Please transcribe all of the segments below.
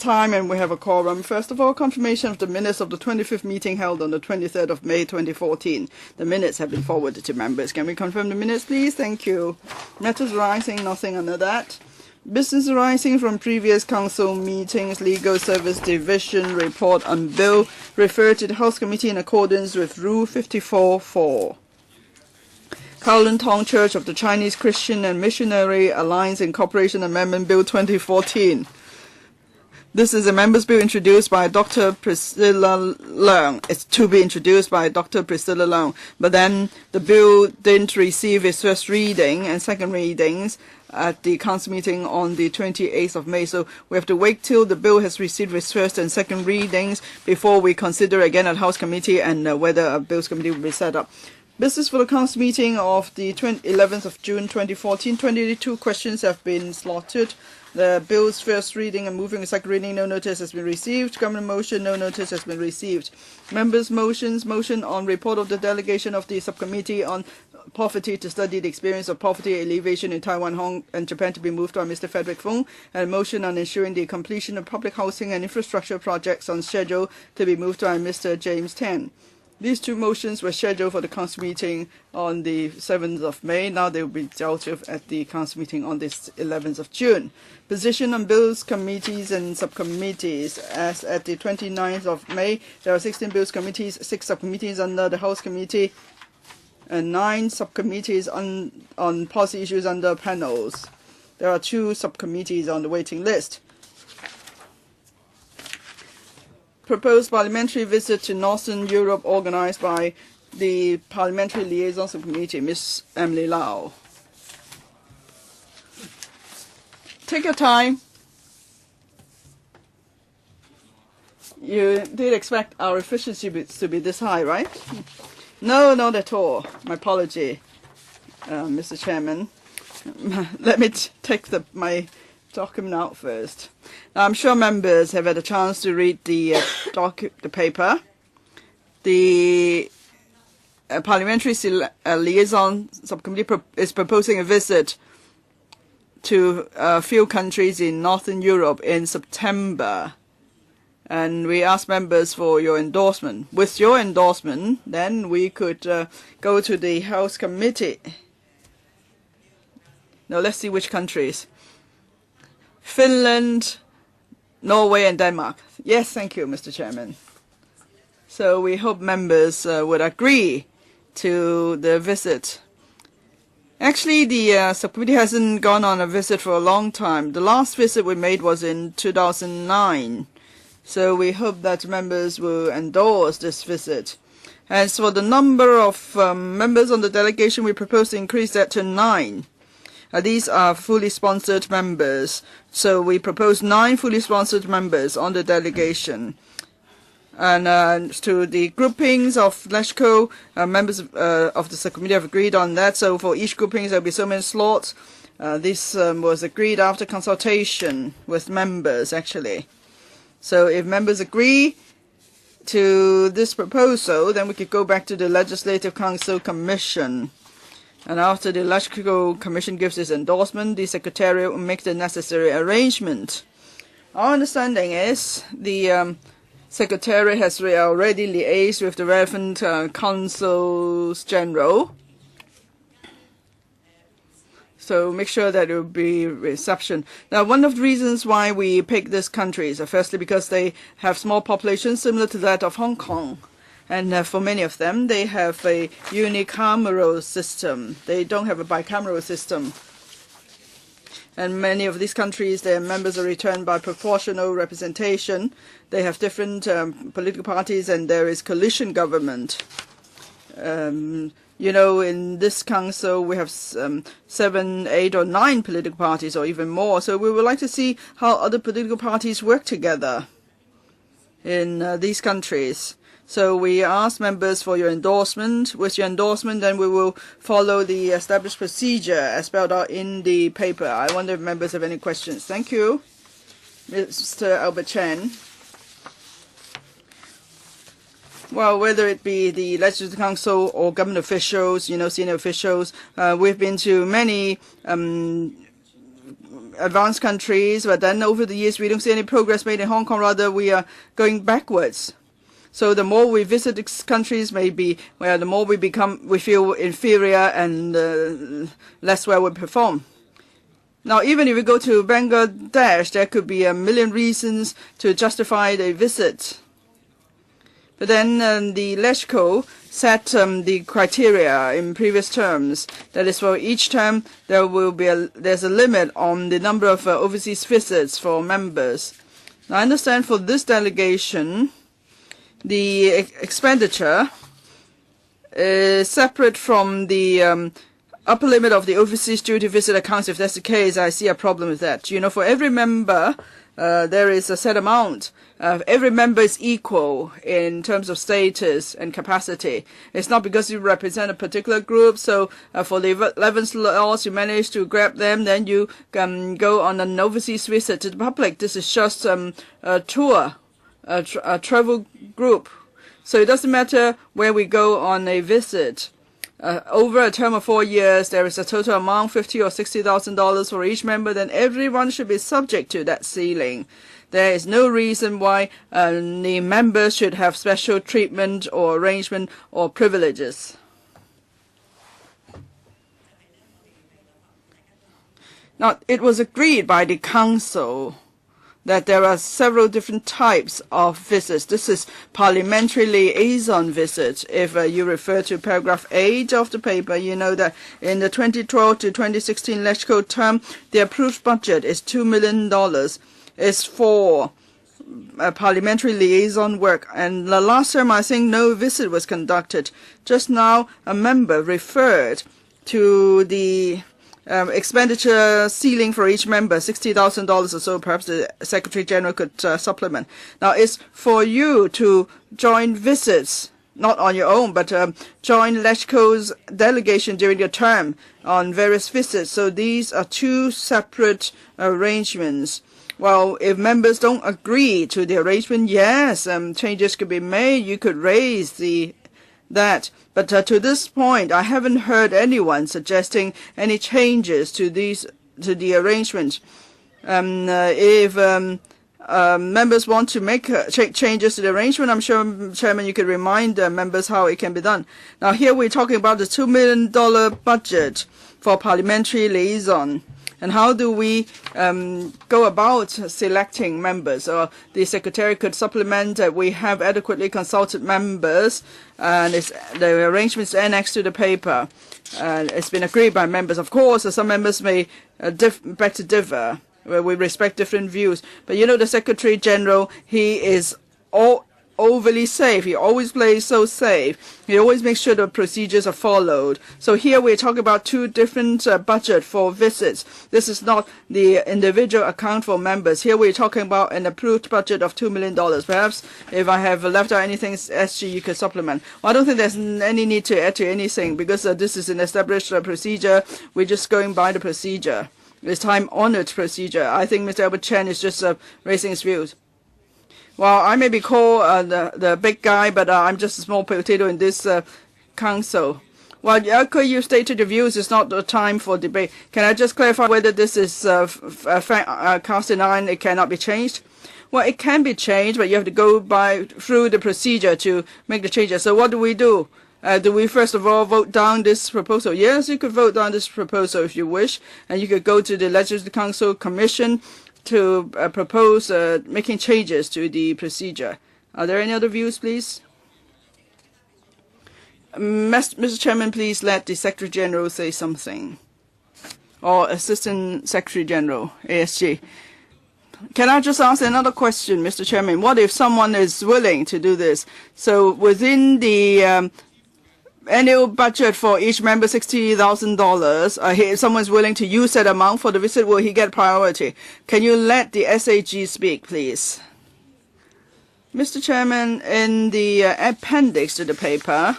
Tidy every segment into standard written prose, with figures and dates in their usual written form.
time and we have a quorum. First of all, confirmation of the minutes of the 25th meeting held on the 23rd of May 2014. The minutes have been forwarded to members. Can we confirm the minutes, please? Thank you. Matters arising, nothing under that. Business arising from previous council meetings, Legal Service Division report on bill referred to the House Committee in accordance with Rule 54(4). Kowloon Tong Church of the Chinese Christian and Missionary Alliance Incorporation Amendment Bill 2014. This is a members' bill introduced by Dr. Priscilla Leung. It's to be introduced by Dr. Priscilla Leung, but then the bill didn't receive its first reading and second readings at the council meeting on the 28th of May. So we have to wait till the bill has received its first and second readings before we consider again at House Committee and whether a Bills Committee will be set up. Business for the council meeting of the 11th of June 2014. 22 questions have been slotted. The bill's first reading and moving to second reading, no notice has been received. Government motion, no notice has been received. Members' motions, motion on report of the delegation of the subcommittee on poverty to study the experience of poverty alleviation in Taiwan, Hong Kong and Japan to be moved by Mr. Frederick Fung, and motion on ensuring the completion of public housing and infrastructure projects on schedule to be moved by Mr. James Tan. These two motions were scheduled for the council meeting on the 7th of May. Now they will be dealt with at the council meeting on the 11th of June. Position on bills, committees and subcommittees. As at the 29th of May, there are 16 bills committees, 6 subcommittees under the House Committee, and 9 subcommittees on policy issues under panels. There are 2 subcommittees on the waiting list. Proposed parliamentary visit to Northern Europe organized by the Parliamentary Liaison Subcommittee, Ms. Emily Lau. Take your time. You did expect our efficiency to be this high, right? No, not at all. My apology, Mr. Chairman. Let me take my document out first. Now, I'm sure members have had a chance to read the paper. The Parliamentary Liaison Subcommittee is proposing a visit to a few countries in Northern Europe in September. And we ask members for your endorsement. With your endorsement, then we could go to the House Committee. Now, let's see which countries. Finland, Norway and Denmark. Yes, thank you, Mr. Chairman. So we hope members would agree to the visit. Actually, the subcommittee hasn't gone on a visit for a long time. The last visit we made was in 2009. So we hope that members will endorse this visit. As for the number of members on the delegation, we propose to increase that to 9. These are fully sponsored members. So we propose 9 fully sponsored members on the delegation. And to the groupings of LESCO, members of the subcommittee have agreed on that. So for each grouping, there will be so many slots. This was agreed after consultation with members, actually. So if members agree to this proposal, then we could go back to the Legislative Council Commission. And after the Electrical Commission gives its endorsement, the Secretariat will make the necessary arrangement. Our understanding is the Secretariat has already liaised with the relevant Consuls General. So make sure that it will be reception. Now, one of the reasons why we pick these countries are firstly because they have small populations similar to that of Hong Kong. And for many of them, they have a unicameral system. They don't have a bicameral system. And many of these countries, their members are returned by proportional representation. They have different political parties, and there is coalition government. You know, in this council, we have 7, 8, or 9 political parties, or even more. So we would like to see how other political parties work together in these countries. So we ask members for your endorsement. With your endorsement, then we will follow the established procedure as spelled out in the paper. I wonder if members have any questions. Thank you. Mr. Albert Chen. Well, whether it be the Legislative Council or government officials, you know, senior officials, we've been to many advanced countries, but then over the years we don't see any progress made in Hong Kong. Rather, we are going backwards. So the more we visit these countries, maybe the more we feel inferior and less well we perform. Now, even if we go to Bangladesh, there could be a million reasons to justify the visit. But then the LegCo set the criteria in previous terms. That is, for each term there's a limit on the number of overseas visits for members. Now, I understand for this delegation, the expenditure is separate from the upper limit of the overseas duty visit accounts. If that's the case, I see a problem with that. You know, for every member, there is a set amount. Every member is equal in terms of status and capacity. It's not because you represent a particular group. So for the 11 slots, you manage to grab them, then you can go on an overseas visit to the public. This is just a tour, a travel group. So it doesn't matter where we go on a visit. Over a term of 4 years, there is a total amount, $50,000 or $60,000 for each member, then everyone should be subject to that ceiling. There is no reason why the members should have special treatment or arrangement or privileges. Now, it was agreed by the Council that there are several different types of visits. This is parliamentary liaison visits. If you refer to paragraph 8 of the paper, you know that in the 2012 to 2016 LegCo term, the approved budget is $2 million. It's for parliamentary liaison work. And the last term, I think no visit was conducted. Just now, a member referred to the expenditure ceiling for each member, $60,000 or so. Perhaps the Secretary General could supplement. Now, it's for you to join visits, not on your own, but join LegCo's delegation during your term on various visits. So these are two separate arrangements. Well, if members don't agree to the arrangement, yes, changes could be made. You could raise that. But to this point, I haven't heard anyone suggesting any changes to the arrangement. If members want to make changes to the arrangement, I'm sure, Chairman, you could remind members how it can be done. Now, here we're talking about the $2 million budget for parliamentary liaison. And how do we go about selecting members? Or the Secretary could supplement that we have adequately consulted members, and the arrangements annexed to the paper. It's been agreed by members. Of course, some members may beg to differ. We respect different views. But you know, the Secretary General, he is overly safe. He always plays so safe. He always makes sure the procedures are followed. So here we're talking about two different budget for visits. This is not the individual account for members. Here we're talking about an approved budget of $2 million. Perhaps if I have left out anything, SG, you could supplement. Well, I don't think there's any need to add to anything because this is an established procedure. We're just going by the procedure. It's time-honored procedure. I think Mr. Albert Chen is just raising his views. Well, I may be called the big guy, but I'm just a small potato in this council. Well, after you stated your views, it's not the time for debate. Can I just clarify whether this is cast in iron, it cannot be changed? Well, it can be changed, but you have to go through the procedure to make the changes. So what do we do? Do we first of all vote down this proposal? Yes, you could vote down this proposal if you wish, and you could go to the Legislative Council Commission to propose making changes to the procedure. Are there any other views, please? Mr. Chairman, please let the Secretary General say something. Or Assistant Secretary General, ASG. Can I just ask another question, Mr. Chairman? What if someone is willing to do this? So within the annual budget for each member, $60,000. If someone's willing to use that amount for the visit, will he get priority? Can you let the SAG speak, please? Mr. Chairman, in the appendix to the paper,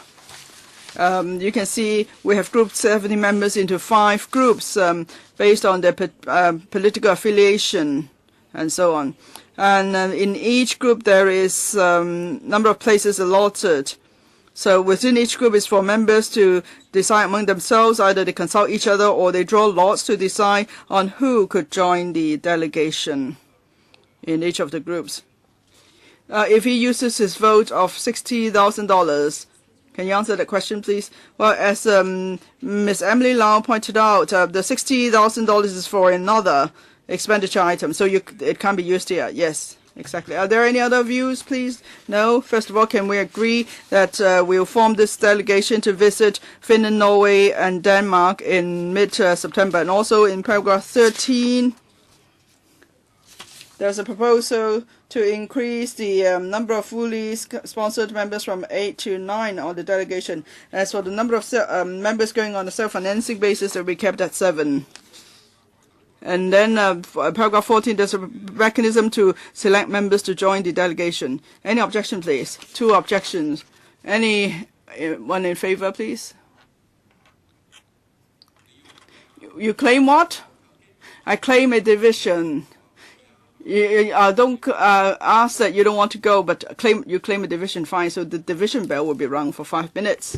you can see we have grouped 70 members into 5 groups based on their political affiliation and so on. And in each group, there is number of places allotted. So within each group is for members to decide among themselves. Either they consult each other or they draw lots to decide on who could join the delegation in each of the groups. If he uses his vote of $60,000, can you answer that question, please? Well, as Ms. Emily Lau pointed out, the $60,000 is for another expenditure item, so it can't be used here. Yes, exactly. Are there any other views, please? No? First of all, can we agree that we'll form this delegation to visit Finland, Norway, and Denmark in mid-September? And also in paragraph 13, there's a proposal to increase the number of fully sponsored members from 8 to 9 on the delegation. As for the number of members going on a self-financing basis, it will be kept at 7. And then paragraph 14, there's a mechanism to select members to join the delegation. Any objection, please? 2 objections. Anyone in favor, please? You claim what? I claim a division. Don't ask that you don't want to go, but you claim a division, fine. So the division bell will be rung for 5 minutes.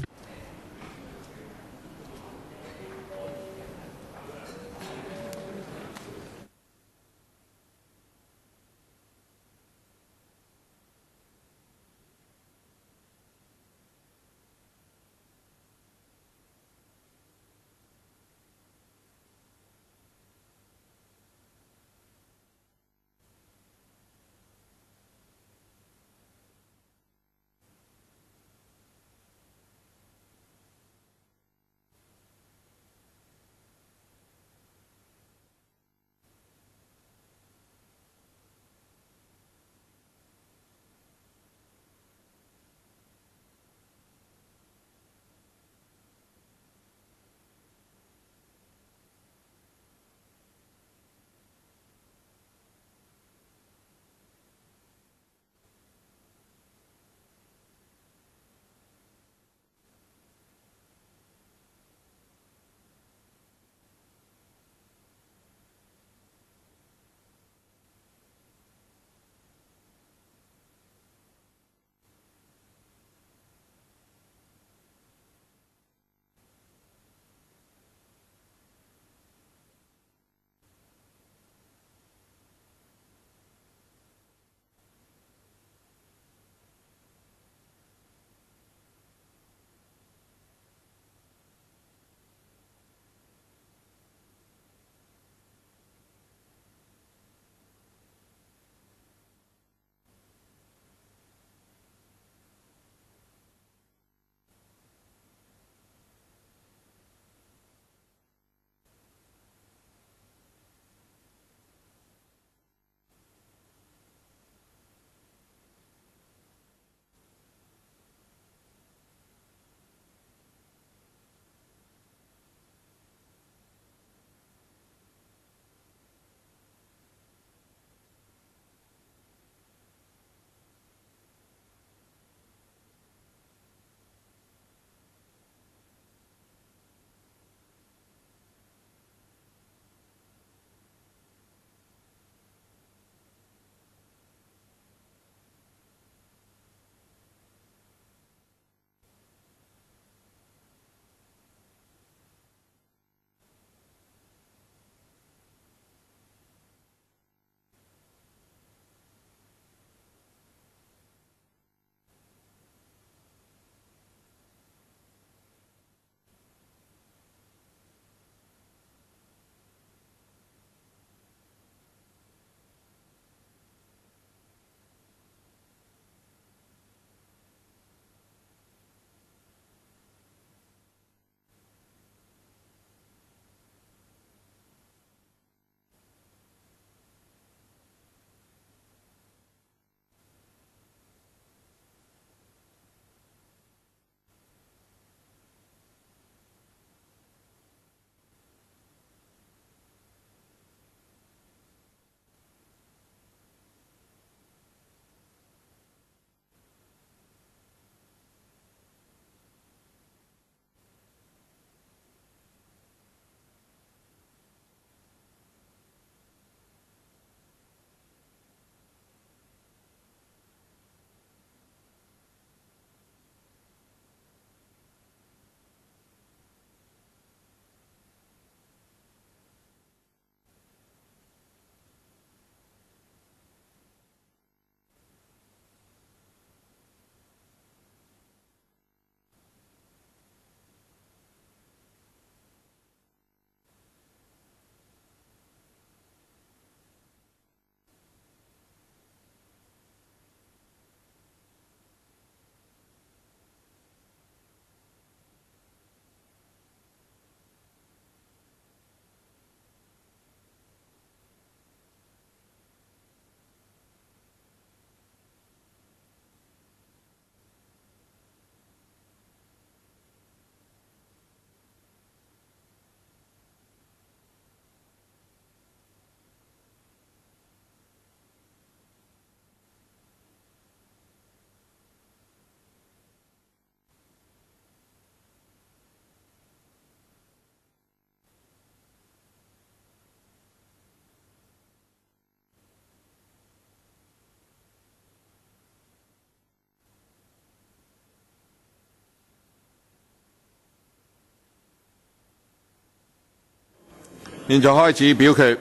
現在開始表決。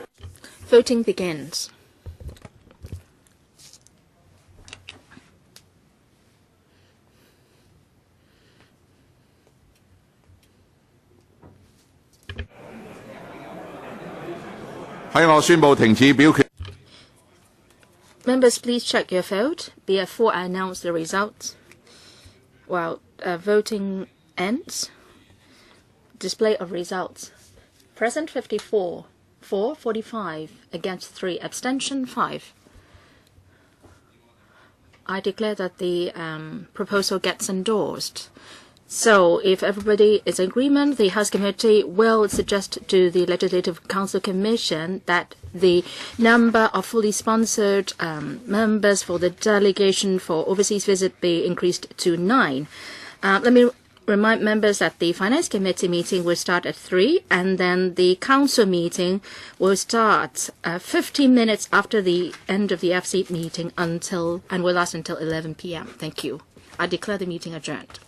Voting begins. Members, please check your vote before I announce the results. While voting ends, display of results. Present 54, for 45, against 3, abstention 5. I declare that the proposal gets endorsed. So, if everybody is in agreement, the House Committee will suggest to the Legislative Council Commission that the number of fully sponsored members for the delegation for overseas visit be increased to 9. Let me remind members that the Finance Committee meeting will start at 3, and then the Council meeting will start 15 minutes after the end of the FC meeting and will last until 11 p.m. Thank you. I declare the meeting adjourned.